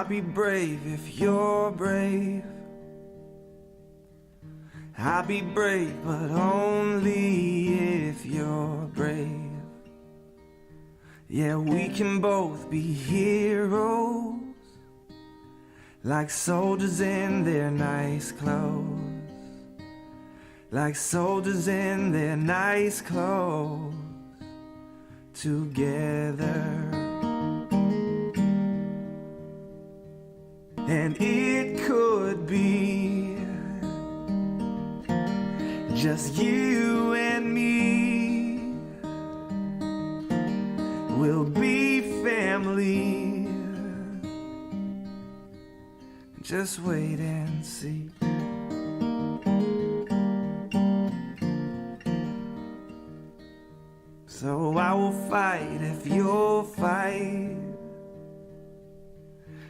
be brave if you're brave. I'll be brave, but only if you're brave. Yeah, we can both be heroes, like soldiers in their nice clothes, like soldiers in their nice clothes, together. And it could be just you and me. We'll be family. Just wait and see. So I will fight if you'll fight.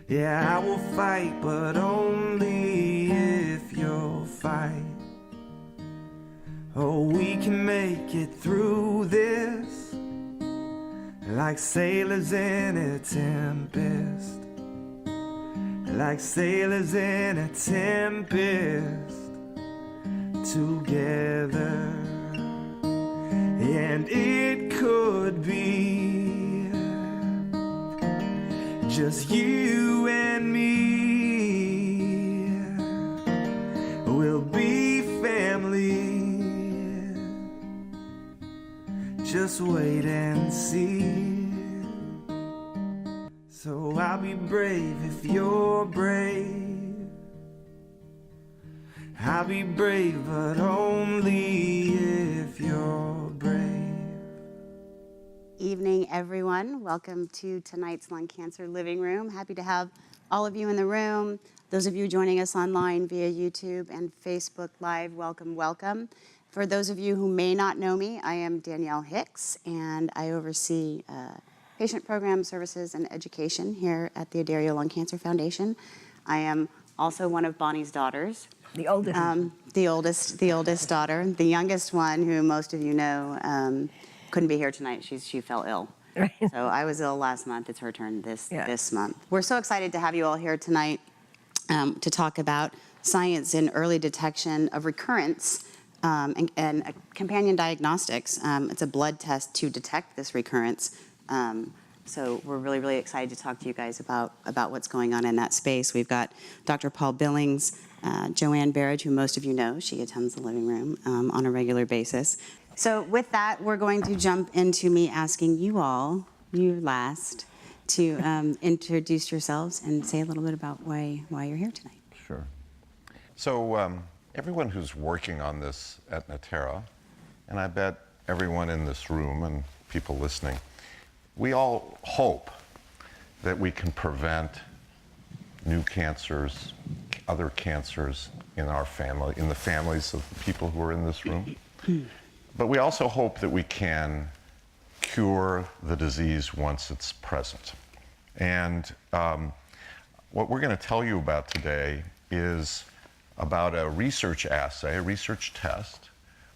Yeah, I will fight, but only if you'll fight. Oh, we can make it through this, like sailors in a tempest, like sailors in a tempest, together. And it could be just you and me. We'll be family. Just wait and see. So I'll be brave if you're brave. I'll be brave, but only if you're brave. Evening, everyone. Welcome to tonight's Lung Cancer Living Room. Happy to have all of you in the room. Those of you joining us online via YouTube and Facebook Live, welcome, welcome. For those of you who may not know me, I am Danielle Hicks, and I oversee patient program services and education here at the Adario Lung Cancer Foundation. I am also one of Bonnie's daughters. The oldest. The oldest daughter. The youngest one, who most of you know, couldn't be here tonight. She fell ill. Right. So I was ill last month. It's her turn this month. We're so excited to have you all here tonight to talk about science in early detection of recurrence and companion diagnostics. It's a blood test to detect this recurrence. So we're really, really excited to talk to you guys about what's going on in that space. We've got Dr. Paul Billings, Joanne Barrage, who most of you know. She attends the living room on a regular basis. So with that, we're going to jump into me asking you all, you last, to introduce yourselves and say a little bit about why you're here tonight. Sure. So everyone who's working on this at Natera, and I bet everyone in this room and people listening, we all hope that we can prevent new cancers, other cancers in our family, in the families of the people who are in this room. But we also hope that we can cure the disease once it's present. And what we're going to tell you about today is about a research assay, a research test,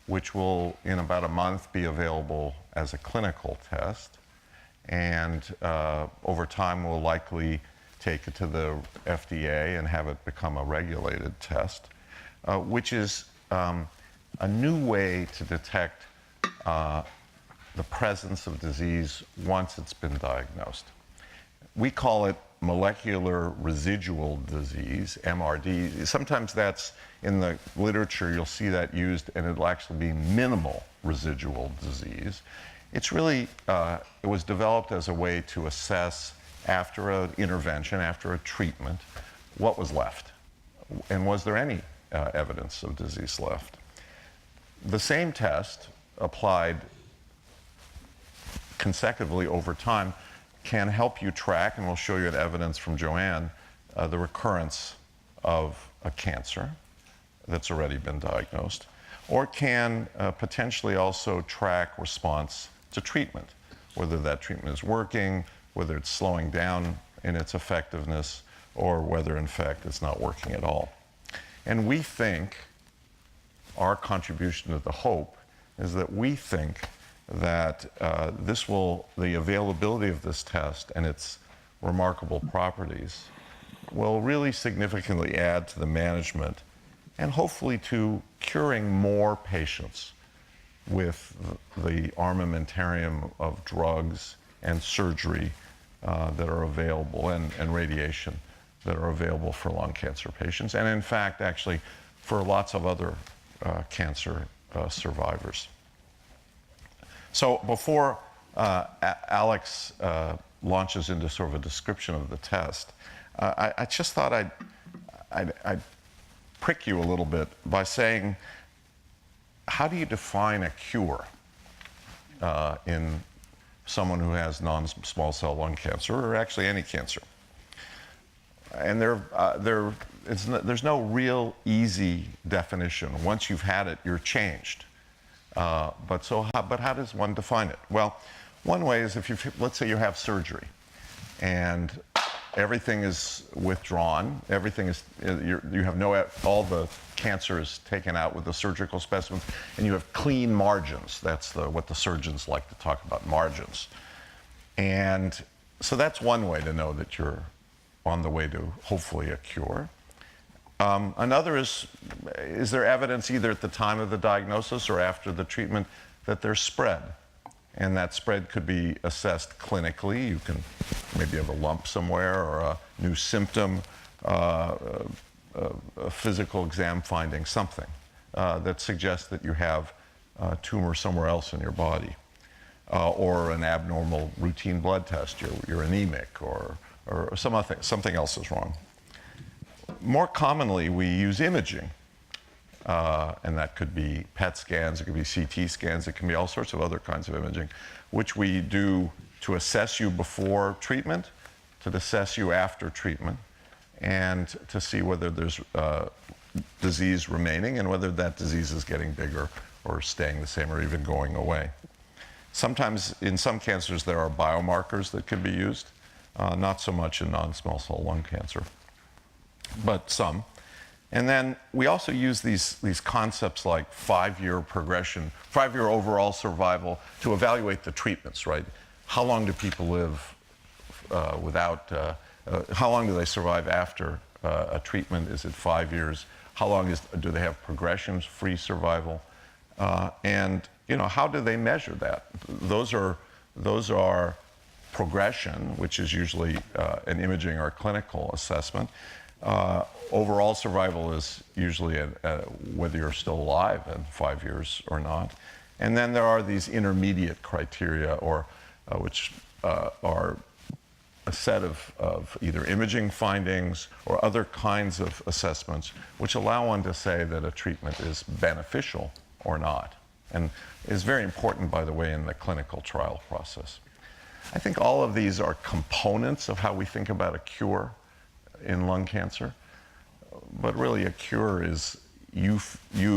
which will, in about a month, be available as a clinical test. And over time, we'll likely take it to the FDA and have it become a regulated test, which is a new way to detect the presence of disease once it's been diagnosed. We call it molecular residual disease, MRD. Sometimes that's in the literature, you'll see that used, and it'll actually be minimal residual disease. It's really, it was developed as a way to assess after an intervention, after a treatment, what was left, and was there any evidence of disease left. The same test applied consecutively over time can help you track, and we'll show you evidence from Joanne, the recurrence of a cancer that's already been diagnosed, or can potentially also track response to treatment, whether that treatment is working, whether it's slowing down in its effectiveness, or whether in fact it's not working at all. And we think our contribution to the hope is that we think that the availability of this test and its remarkable properties will really significantly add to the management and hopefully to curing more patients with the armamentarium of drugs and surgery that are available, and radiation that are available for lung cancer patients, and in fact, actually, for lots of other cancer survivors. So before Alex launches into sort of a description of the test, I just thought I'd prick you a little bit by saying, how do you define a cure in someone who has non-small cell lung cancer, or actually any cancer? And there's no real easy definition. Once you've had it, you're changed. But how does one define it? Well, one way is let's say you have surgery, and everything is withdrawn. Everything is you have all the cancer is taken out with the surgical specimens, and you have clean margins. That's what the surgeons like to talk about, margins. And so that's one way to know that you're on the way to hopefully a cure. Another is there evidence either at the time of the diagnosis or after the treatment that there's spread? And that spread could be assessed clinically. You can maybe have a lump somewhere or a new symptom, a physical exam finding, something that suggests that you have a tumor somewhere else in your body, or an abnormal routine blood test. You're anemic, or something else is wrong. More commonly, we use imaging. And that could be PET scans, it could be CT scans, it can be all sorts of other kinds of imaging, which we do to assess you before treatment, to assess you after treatment, and to see whether there's disease remaining and whether that disease is getting bigger or staying the same or even going away. Sometimes, in some cancers, there are biomarkers that can be used, not so much in non-small cell lung cancer, but some. And then we also use these concepts like 5-year progression, 5-year overall survival to evaluate the treatments, right? How long do people live how long do they survive after a treatment? Is it 5 years? How long do they have progression-free survival? And how do they measure that? Those are progression, which is usually an imaging or clinical assessment. Overall survival is usually whether you're still alive in 5 years or not. And then there are these intermediate criteria, which are a set of either imaging findings or other kinds of assessments which allow one to say that a treatment is beneficial or not, and is very important, by the way, in the clinical trial process. I think all of these are components of how we think about a cure in lung cancer. But really, a cure is you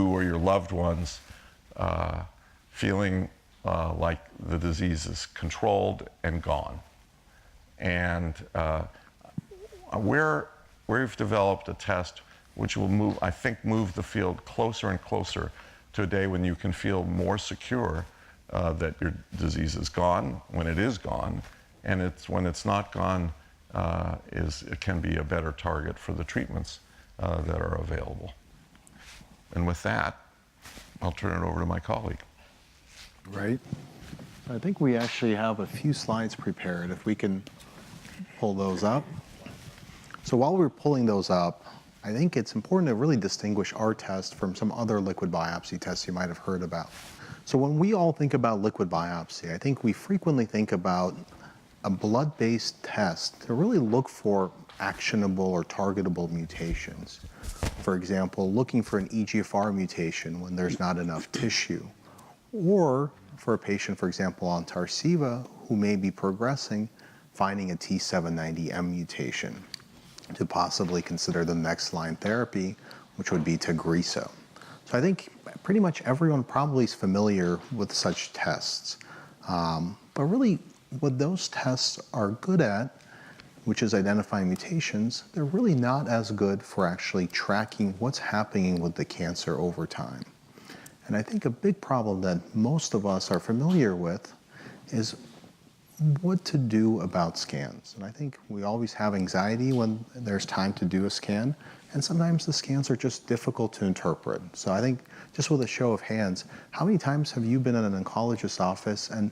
or your loved ones feeling like the disease is controlled and gone. And we've developed a test which will move the field closer and closer to a day when you can feel more secure that your disease is gone, when it is gone, and when it's not gone, it can be a better target for the treatments that are available. And with that, I'll turn it over to my colleague. Right. I think we actually have a few slides prepared, if we can pull those up. So while we're pulling those up, I think it's important to really distinguish our test from some other liquid biopsy tests you might have heard about. So when we all think about liquid biopsy, I think we frequently think about a blood-based test to really look for actionable or targetable mutations. For example, looking for an EGFR mutation when there's not enough tissue. Or for a patient, for example, on Tarceva who may be progressing, finding a T790M mutation to possibly consider the next line therapy, which would be Tagrisso. So I think pretty much everyone probably is familiar with such tests. But really, what those tests are good at, which is identifying mutations, they're really not as good for actually tracking what's happening with the cancer over time. And I think a big problem that most of us are familiar with is what to do about scans. And I think we always have anxiety when there's time to do a scan, and sometimes the scans are just difficult to interpret. So I think just with a show of hands, how many times have you been in an oncologist's office and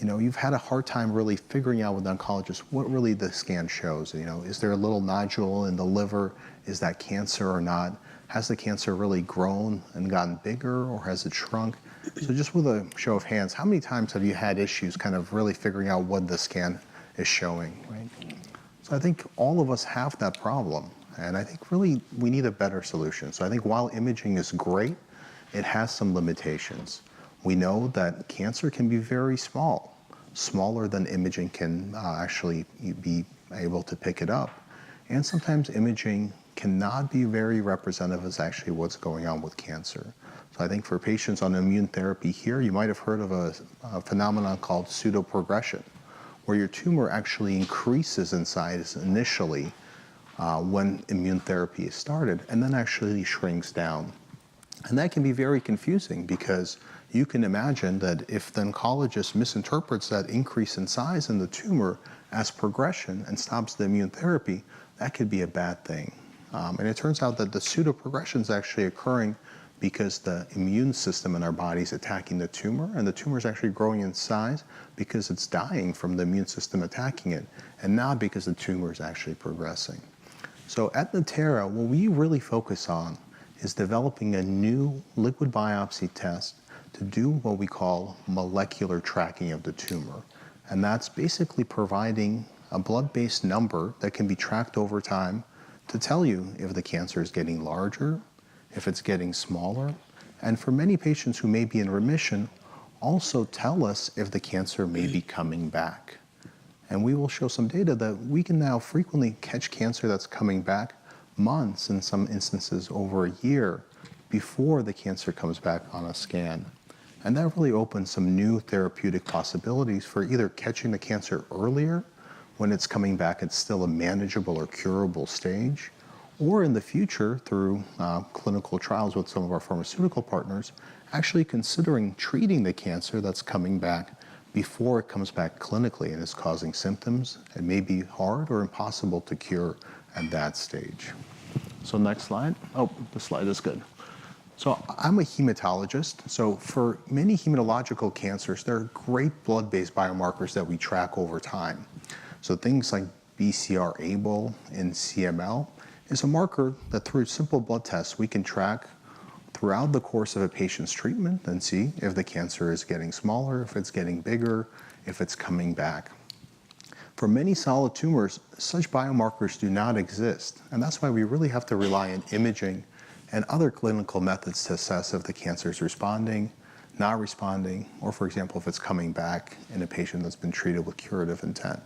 you've had a hard time really figuring out with the oncologist what really the scan shows? Is there a little nodule in the liver? Is that cancer or not? Has the cancer really grown and gotten bigger, or has it shrunk? So just with a show of hands, how many times have you had issues kind of really figuring out what the scan is showing, right? So I think all of us have that problem, and I think really we need a better solution. So I think while imaging is great, it has some limitations. We know that cancer can be very small, smaller than imaging can actually be able to pick it up. And sometimes imaging cannot be very representative as actually what's going on with cancer. So I think for patients on immune therapy here, you might have heard of a phenomenon called pseudoprogression, where your tumor actually increases in size initially when immune therapy is started, and then actually shrinks down. And that can be very confusing because you can imagine that if the oncologist misinterprets that increase in size in the tumor as progression and stops the immune therapy, that could be a bad thing. And it turns out that the pseudoprogression is actually occurring because the immune system in our body is attacking the tumor, and the tumor is actually growing in size because it's dying from the immune system attacking it, and not because the tumor is actually progressing. So at Natera, what we really focus on is developing a new liquid biopsy test to do what we call molecular tracking of the tumor. And that's basically providing a blood-based number that can be tracked over time to tell you if the cancer is getting larger, if it's getting smaller, and for many patients who may be in remission, also tell us if the cancer may be coming back. And we will show some data that we can now frequently catch cancer that's coming back months, in some instances over a year, before the cancer comes back on a scan. And that really opens some new therapeutic possibilities for either catching the cancer earlier, when it's coming back it's still a manageable or curable stage, or in the future through clinical trials with some of our pharmaceutical partners, actually considering treating the cancer that's coming back before it comes back clinically and is causing symptoms. It may be hard or impossible to cure at that stage. So next slide. Oh, the slide is good. So I'm a hematologist. So for many hematological cancers, there are great blood-based biomarkers that we track over time. So things like BCR-ABL in CML is a marker that through simple blood tests we can track throughout the course of a patient's treatment and see if the cancer is getting smaller, if it's getting bigger, if it's coming back. For many solid tumors, such biomarkers do not exist, and that's why we really have to rely on imaging and other clinical methods to assess if the cancer is responding, not responding, or for example, if it's coming back in a patient that's been treated with curative intent.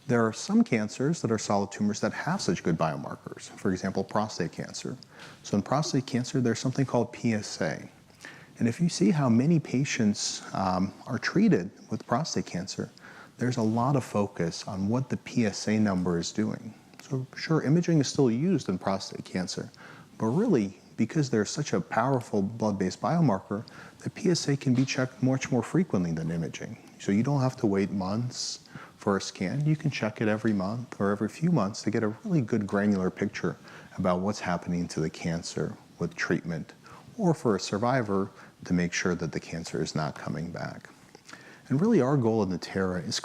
There are some cancers that are solid tumors that have such good biomarkers, for example, prostate cancer. So in prostate cancer, there's something called PSA. And if you see how many patients are treated with prostate cancer, there's a lot of focus on what the PSA number is doing. So sure, imaging is still used in prostate cancer, but really, because there's such a powerful blood-based biomarker, the PSA can be checked much more frequently than imaging. So you don't have to wait months for a scan. You can check it every month or every few months to get a really good granular picture about what's happening to the cancer with treatment, or for a survivor to make sure that the cancer is not coming back. And really our goal at Natera is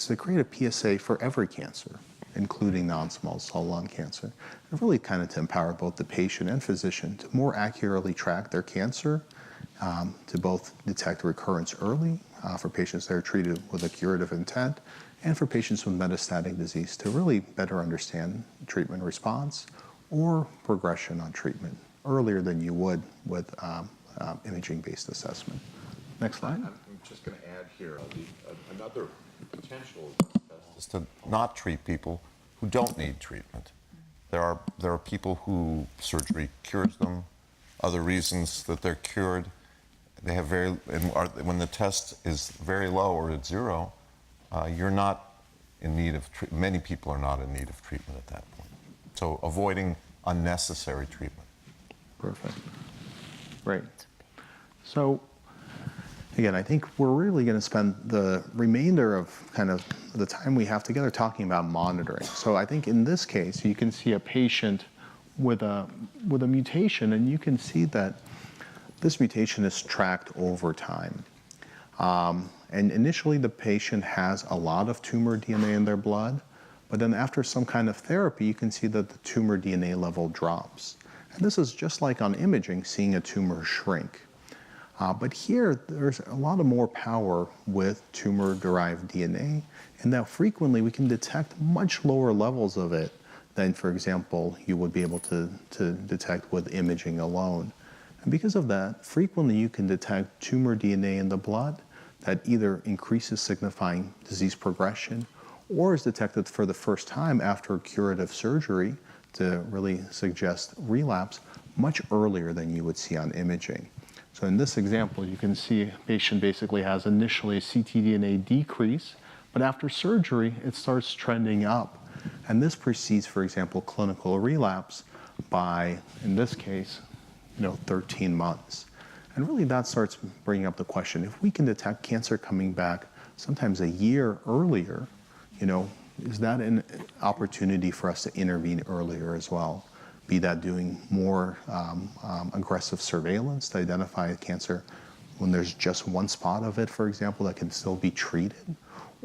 to create a PSA for every cancer, including non-small cell lung cancer, and really kind of to empower both the patient and physician to more accurately track their cancer, to both detect recurrence early for patients that are treated with a curative intent, and for patients with metastatic disease to really better understand treatment response or progression on treatment earlier than you would with imaging-based assessment. Next slide. I'm just going to add here another potential is to not treat people who don't need treatment. There are people who surgery cures them, other reasons that they're cured. They have when the test is very low or at zero, you're not in need of treatment. Many people are not in need of treatment at that point. So avoiding unnecessary treatment. Perfect. Great. So Again, I think we're really going to spend the remainder of kind of the time we have together talking about monitoring. So I think in this case, you can see a patient with a mutation, and you can see that this mutation is tracked over time. And initially, the patient has a lot of tumor DNA in their blood, but then after some kind of therapy, you can see that the tumor DNA level drops. And this is just like on imaging, seeing a tumor shrink. But here, there's a lot of more power with tumor-derived DNA, and that frequently we can detect much lower levels of it than, for example, you would be able to detect with imaging alone. And because of that, frequently you can detect tumor DNA in the blood that either increases signifying disease progression or is detected for the first time after curative surgery to really suggest relapse much earlier than you would see on imaging. So in this example, you can see a patient basically has initially a ctDNA decrease, but after surgery, it starts trending up. And this precedes, for example, clinical relapse by, in this case, 13 months. And really that starts bringing up the question, if we can detect cancer coming back sometimes a year earlier, is that an opportunity for us to intervene earlier as well? Be that doing more aggressive surveillance to identify cancer when there's just one spot of it, for example, that can still be treated?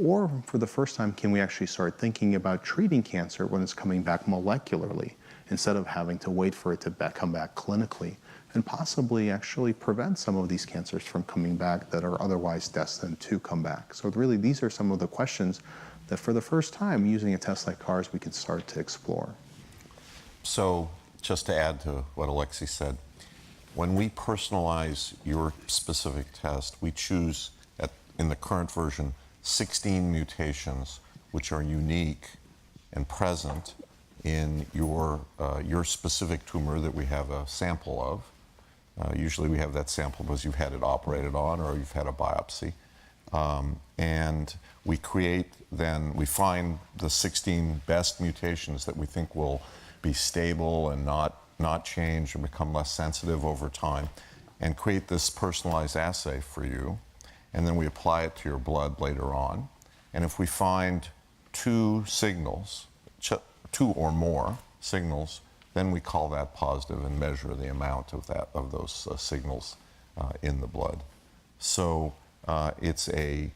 Or for the first time, can we actually start thinking about treating cancer when it's coming back molecularly instead of having to wait for it to come back clinically, and possibly actually prevent some of these cancers from coming back that are otherwise destined to come back? So really, these are some of the questions that for the first time, using a test like ours, we can start to explore. So just to add to what Alexey said, when we personalize your specific test, we choose, in the current version, 16 mutations which are unique and present in your specific tumor that we have a sample of. Usually we have that sample because you've had it operated on or you've had a biopsy. And we find the 16 best mutations that we think will be stable and not change and become less sensitive over time, and create this personalized assay for you. And then we apply it to your blood later on. And if we find two or more signals, then we call that positive and measure the amount of those signals in the blood. So it's a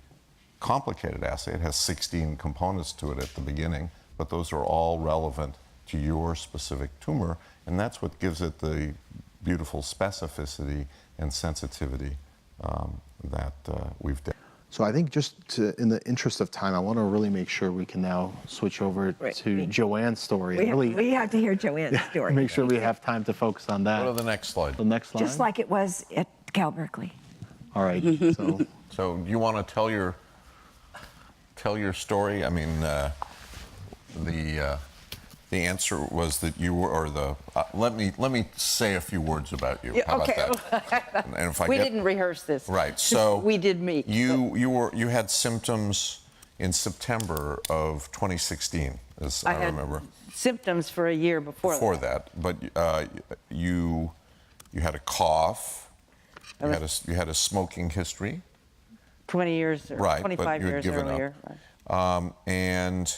complicated assay. It has 16 components to it at the beginning, but those are all relevant to your specific tumor, and that's what gives it the beautiful specificity and sensitivity that we've done. So I think in the interest of time, I want to really make sure we can now switch over to Joanne's story. We have to hear Joanne's story. Make sure we have time to focus on that. Go to the next slide. The next slide? Just like it was at Cal Berkeley. All right. So you want to tell your story? I mean, the answer was that you were, or let me say a few words about you. How okay. about that? And if We didn't rehearse this. Right. So we did meet. You had symptoms in September of 2016, as I remember. Symptoms for a year before that. But you had a cough. You had a smoking history. 20 years, or right, 25 but you had years given earlier. Up. Right. And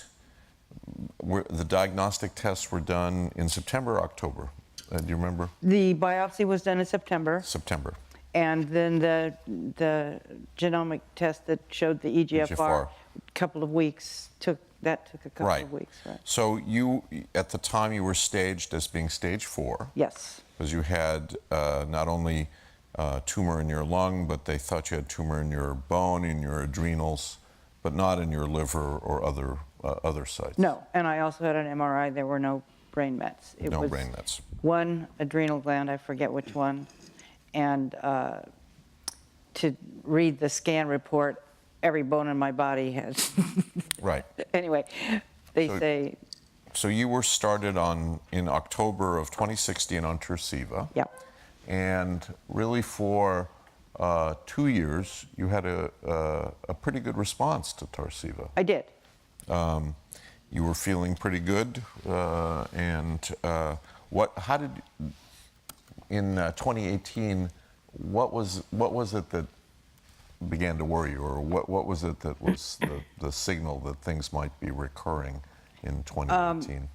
the diagnostic tests were done in September, October. Do you remember? The biopsy was done in September. September. And then the genomic test that showed the EGFR, a couple of weeks took a couple of weeks. Right. So you, at the time, you were staged as being stage 4. Yes. Because you had not only tumor in your lung, but they thought you had tumor in your bone, in your adrenals, but not in your liver or other sites. No, and I also had an MRI. There were no brain mets. It was brain mets. One adrenal gland, I forget which one, and to read the scan report, every bone in my body has. Right. Anyway, they say. So you were started in October of 2016 on Tarceva. Yeah. And really for 2 years, you had a pretty good response to Tarceva. I did. You were feeling pretty good, and in 2018, what was it that began to worry you, or what was it that was the signal that things might be recurring in 2018?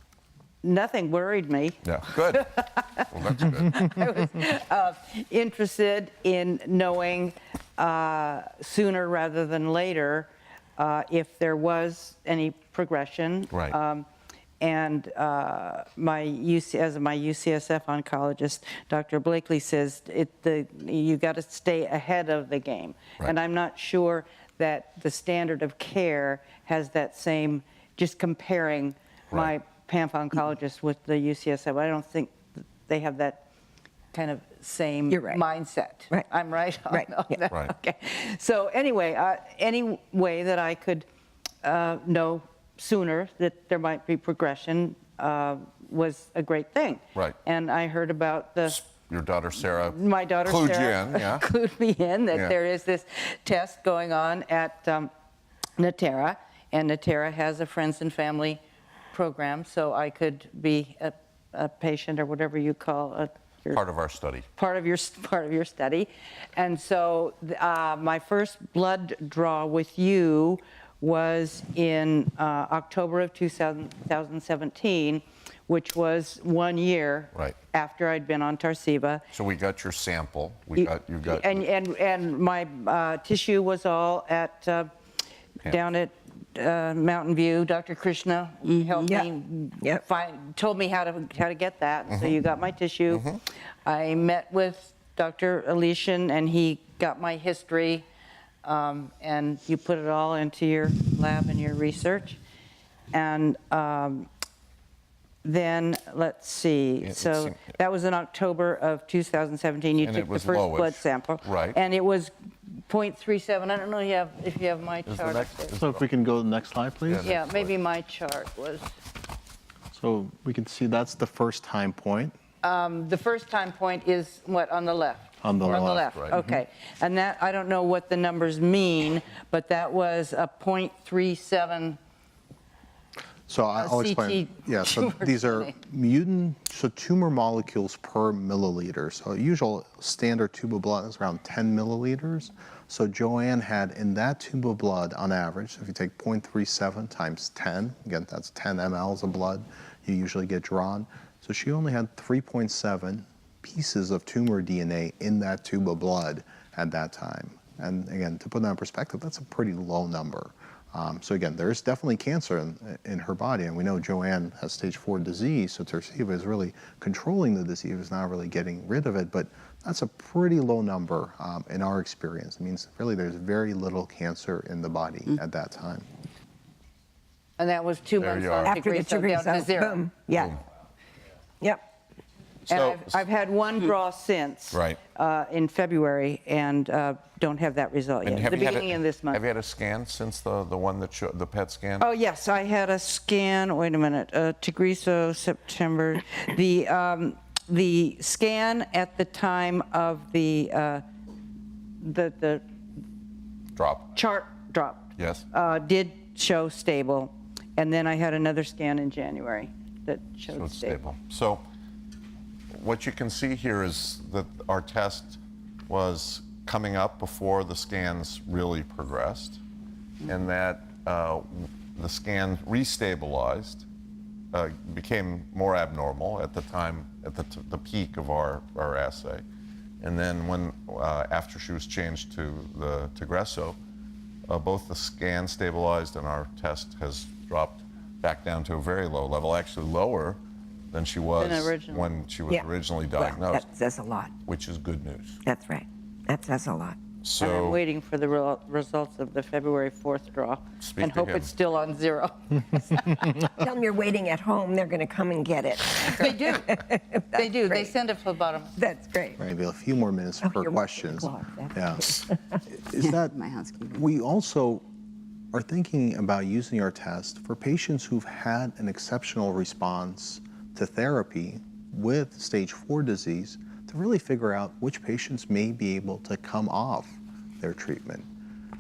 Nothing worried me. Yeah, good. Well, that's good. I was interested in knowing sooner rather than later if there was any progression. Right. And as my UCSF oncologist, Dr. Blakely says you got to stay ahead of the game. Right. And I'm not sure that the standard of care has that same, just comparing my PAMP oncologist with the UCSF. I don't think they have that kind of same mindset. Right. I'm right on Right. that. Yeah. Right. Okay. So anyway, any way that I could know sooner that there might be progression was a great thing. Right. And I heard about Your daughter Sarah. my daughter clued Sarah you in, yeah. clued me in that Yeah. there is this test going on at Natera, and Natera has a friends and family program, so I could be a patient or whatever you call Part of our study. part of your study. And so my first blood draw with you was in October of 2017, which was 1 year after I'd been on Tarceva. So we got your sample. You got And my tissue was all at down at Mountain View. Dr. Krishna helped me told me how to get that. So you got my tissue. I met with Dr. Aleshin, and he got my history, and you put it all into your lab and your research. And then let's see. So that was in October of 2017. You took the first blood sample, right? And it was 0.37. I don't know if you have my chart. So if we can go to the next slide, please. Yeah, maybe my chart was. So we can see that's the first time point. The first time point is what, on the left? On the left, right. Okay. And that, I don't know what the numbers mean, but that was a 0.37. So I'll explain. Yeah, so these are tumor molecules per milliliter. So usual standard tube of blood is around 10 milliliters. So Joanne had in that tube of blood, on average, so if you take 0.37 times 10, again, that's 10 mLs of blood you usually get drawn. So she only had 3.7 pieces of tumor DNA in that tube of blood at that time. And again, to put that in perspective, that's a pretty low number. So again, there is definitely cancer in her body, and we know Joanne has stage 4 disease, so Tarceva is really controlling the disease, it's not really getting rid of it, but that's a pretty low number in our experience. It means really there's very little cancer in the body at that time. And that was 2 months on After the Tagrisso, down to 0. boom. Yeah. Boom. Yep. And So- I've had one draw since, Right. in February, and don't have that result yet. And have The you had beginning of this month. Have you had a scan since the one that showed the PET scan? Oh, yes, I had a scan, wait a minute, Tagrisso, September. The scan at the time of the Drop. chart dropped. Yes. Did show stable, and then I had another scan in January that So showed it's stable. So what you can see here is that our test was coming up before the scans really progressed, and that the scan restabilized, became more abnormal at the time, at the peak of our assay. And then when, after she was changed to the Tagrisso, both the scan stabilized and our test has dropped back down to a very low level, actually lower than she was when she was originally diagnosed. Well, that says a lot. Which is good news. That's right. That says a lot. So And I'm waiting for the results of the February 4th draw, Speak and to hope him. it's still on 0. Tell them you're waiting at home. They're going to come and get it. They do. They do. They great. send a phlebotomist. That's great. Maybe a few more minutes Oh, per you're questions. watching the clock. Yeah. Is that My housekeeping. we also are thinking about using our test for patients who've had an exceptional response to therapy with stage 4 disease to really figure out which patients may be able to come off their treatment.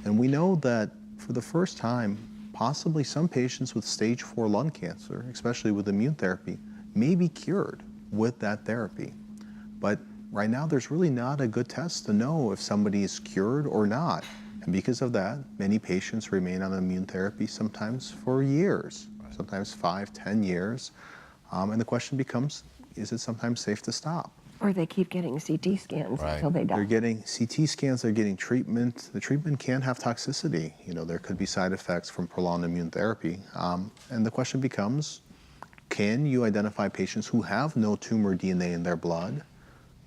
And we know that for the first time, possibly some patients with stage 4 lung cancer, especially with immune therapy, may be cured with that therapy. But right now, there's really not a good test to know if somebody is cured or not. And because of that, many patients remain on immune therapy sometimes for years, sometimes 5, 10 years. And the question becomes, is it sometimes safe to stop? Or they keep getting CT scans until they die. They're getting CT scans, they're getting treatment. The treatment can have toxicity. You know, there could be side effects from prolonged immune therapy. And the question becomes, can you identify patients who have no tumor DNA in their blood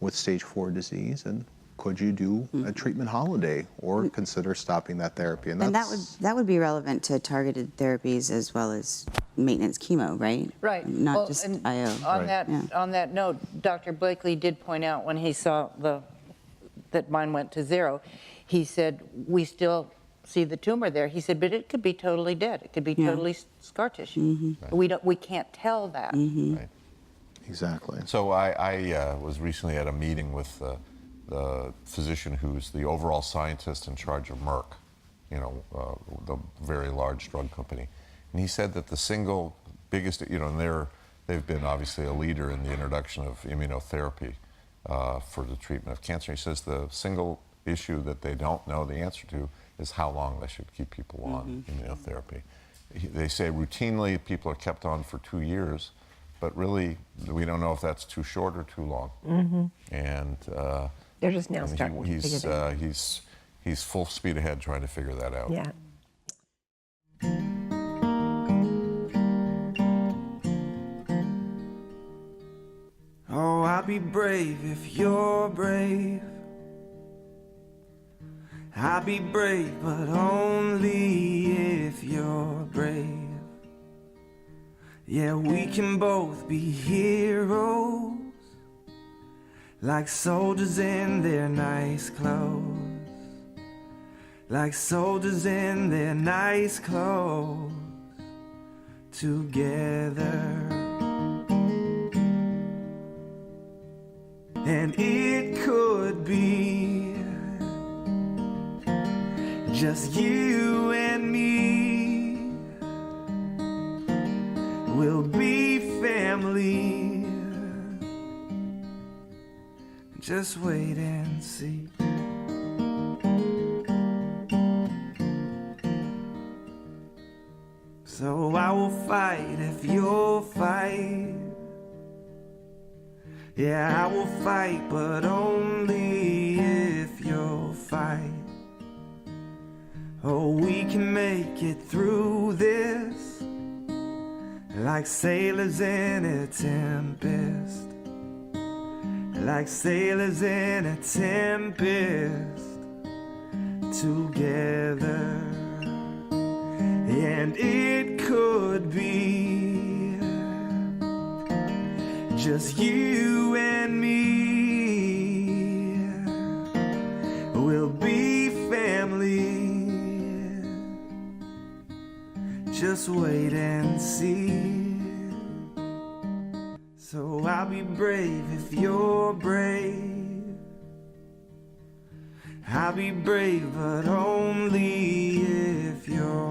with stage 4 disease, and could you do a treatment holiday or consider stopping that therapy? And that would be relevant to targeted therapies as well as maintenance chemo, right? Right. Not just IO. On that note, Dr. Blakely did point out when he saw that mine went to 0, he said, we still see the tumor there. He said, but it could be totally dead. It could be totally scar tissue. We can't tell that. Right. Exactly. So I was recently at a meeting with the physician who's the overall scientist in charge of Merck, you know, the very large drug company. And he said that the single biggest, you know, and they've been obviously a leader in the introduction of immunotherapy for the treatment of cancer. He says the single issue that they don't know the answer to is how long they should keep people on immunotherapy. They say routinely people are kept on for 2 years, but really we don't know if that's too short or too long. And they're just now starting to figure that out. He's full speed ahead trying to figure that out. Yeah. Oh, I'll be brave if you're brave. I'll be brave, but only if you're brave. Yeah, we can both be heroes, like soldiers in their nice clothes, like soldiers in their nice clothes, together. And it could be just you and me. We'll be family. Just wait and see. So I will fight if you'll fight. Yeah, I will fight, but only if you'll fight. Oh, we can make it through this, like sailors in a tempest, like sailors in a tempest, together. And it could be just you and me. We'll be family. Just wait and see. So I'll be brave if you're brave. I'll be brave, but only if you're